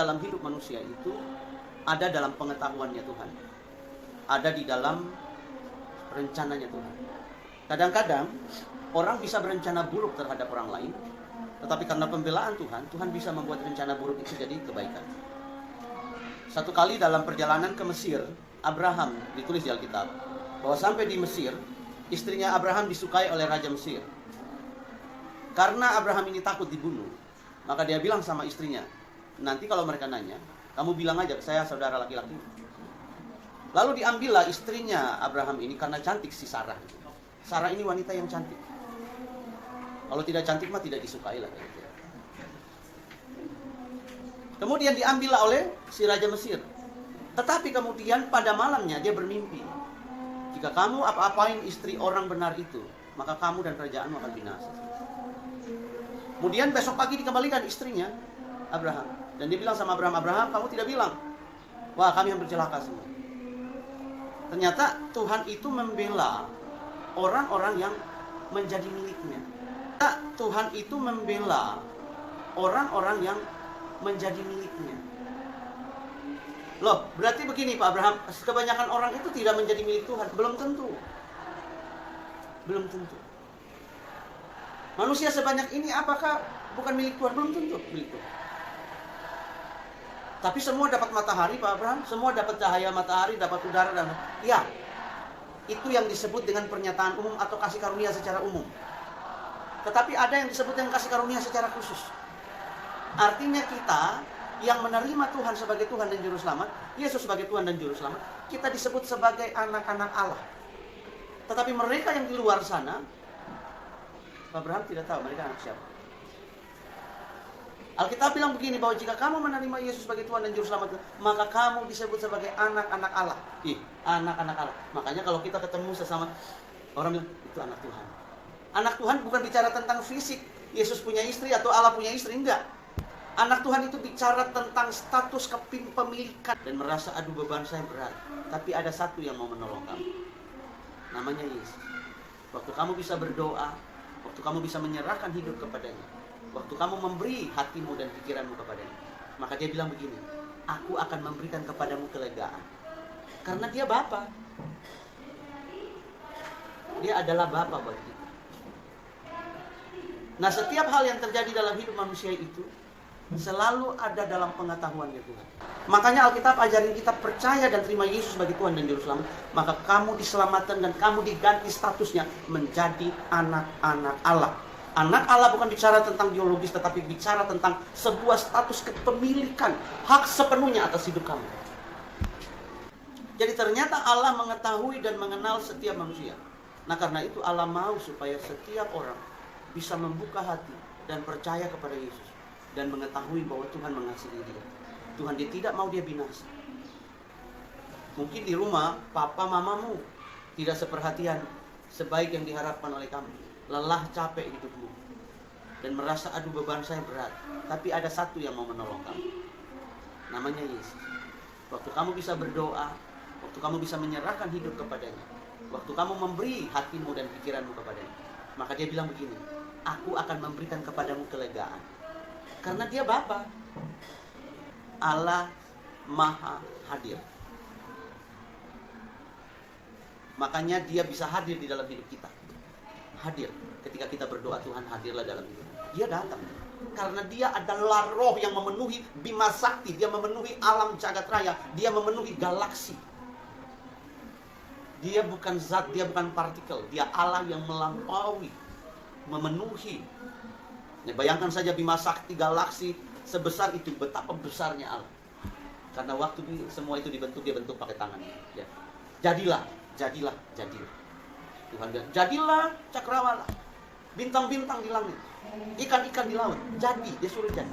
dalam hidup manusia itu ada dalam pengetahuannya Tuhan, ada di dalam rencananya Tuhan. Kadang-kadang orang bisa berencana buruk terhadap orang lain, tetapi karena pembelaan Tuhan, Tuhan bisa membuat rencana buruk itu jadi kebaikan. Satu kali dalam perjalanan ke Mesir, Abraham, ditulis di Alkitab, bahwa sampai di Mesir, istrinya Abraham disukai oleh Raja Mesir. Karena Abraham ini takut dibunuh, maka dia bilang sama istrinya, nanti kalau mereka nanya, kamu bilang aja, saya saudara laki-laki. Lalu diambillah istrinya Abraham ini karena cantik si Sarah. Sarah ini wanita yang cantik. Kalau tidak cantik mah tidak disukai lah. Kemudian diambillah oleh si Raja Mesir. Tetapi kemudian pada malamnya dia bermimpi. Jika kamu apa-apain istri orang benar itu, maka kamu dan kerajaanmu akan binasa. Kemudian besok pagi dikembalikan istrinya Abraham. Dan dia bilang sama Abraham, Abraham kamu tidak bilang, wah kami hampir celaka semua. Ternyata Tuhan itu membela orang-orang yang menjadi miliknya. Tuhan itu membela orang-orang yang menjadi miliknya. Loh, berarti begini Pak Abraham, kebanyakan orang itu tidak menjadi milik Tuhan. Belum tentu. Belum tentu. Manusia sebanyak ini apakah bukan milik Tuhan? Belum tentu milik Tuhan. Tapi semua dapat matahari Pak Abraham, semua dapat cahaya matahari, dapat udara dan ya. Itu yang disebut dengan pernyataan umum atau kasih karunia secara umum. Tetapi ada yang disebut dengan kasih karunia secara khusus. Artinya kita yang menerima Tuhan sebagai Tuhan dan Juru Selamat, Yesus sebagai Tuhan dan Juru Selamat, kita disebut sebagai anak-anak Allah. Tetapi mereka yang di luar sana, Abraham tidak tahu mereka anak siapa. Alkitab bilang begini, bahwa jika kamu menerima Yesus sebagai Tuhan dan Juru Selamat, maka kamu disebut sebagai anak-anak Allah. Anak-anak Allah. Makanya kalau kita ketemu sesama orang bilang, itu anak Tuhan. Anak Tuhan bukan bicara tentang fisik, Yesus punya istri atau Allah punya istri, enggak. Anak Tuhan itu bicara tentang status kepemilikan dan merasa aduh beban saya berat. Tapi ada satu yang mau menolong kamu. Namanya Yesus. Waktu kamu bisa berdoa, waktu kamu bisa menyerahkan hidup kepadanya, waktu kamu memberi hatimu dan pikiranmu kepadanya, maka dia bilang begini, aku akan memberikan kepadamu kelegaan. Karena dia Bapa. Dia adalah Bapa buat kita. Nah, setiap hal yang terjadi dalam hidup manusia itu selalu ada dalam pengetahuannya Tuhan. Makanya Alkitab ajarin kita percaya dan terima Yesus sebagai Tuhan dan Juru Selamat, maka kamu diselamatkan dan kamu diganti statusnya menjadi anak-anak Allah. Anak Allah bukan bicara tentang biologis, tetapi bicara tentang sebuah status kepemilikan, hak sepenuhnya atas hidup kamu. Jadi ternyata Allah mengetahui dan mengenal setiap manusia. Nah karena itu Allah mau supaya setiap orang bisa membuka hati dan percaya kepada Yesus. Dan mengetahui bahwa Tuhan mengasihi dia. Tuhan dia tidak mau dia binasa. Mungkin di rumah, papa mamamu tidak seperhatian sebaik yang diharapkan oleh kamu. Lelah capek hidupmu. Dan merasa aduh beban saya berat. Tapi ada satu yang mau menolong kamu. Namanya Yesus. Waktu kamu bisa berdoa, waktu kamu bisa menyerahkan hidup kepadanya, waktu kamu memberi hatimu dan pikiranmu kepadanya, maka dia bilang begini, aku akan memberikan kepadamu kelegaan. Karena dia Bapa. Allah Maha Hadir. Makanya dia bisa hadir di dalam hidup kita. Hadir. Ketika kita berdoa, Tuhan hadirlah dalam hidup. Dia datang. Karena dia adalah roh yang memenuhi Bima Sakti. Dia memenuhi alam jagat raya. Dia memenuhi galaksi. Dia bukan zat, dia bukan partikel. Dia Allah yang melampaui, memenuhi. Nah, bayangkan saja Bima Sakti, galaksi sebesar itu, betapa besarnya Allah. Karena waktu semua itu dibentuk, dia bentuk pakai tangannya. Ya. Jadilah. Tuhan bilang, jadilah cakrawala, bintang-bintang di langit, ikan-ikan di laut. Jadi, dia suruh jadi.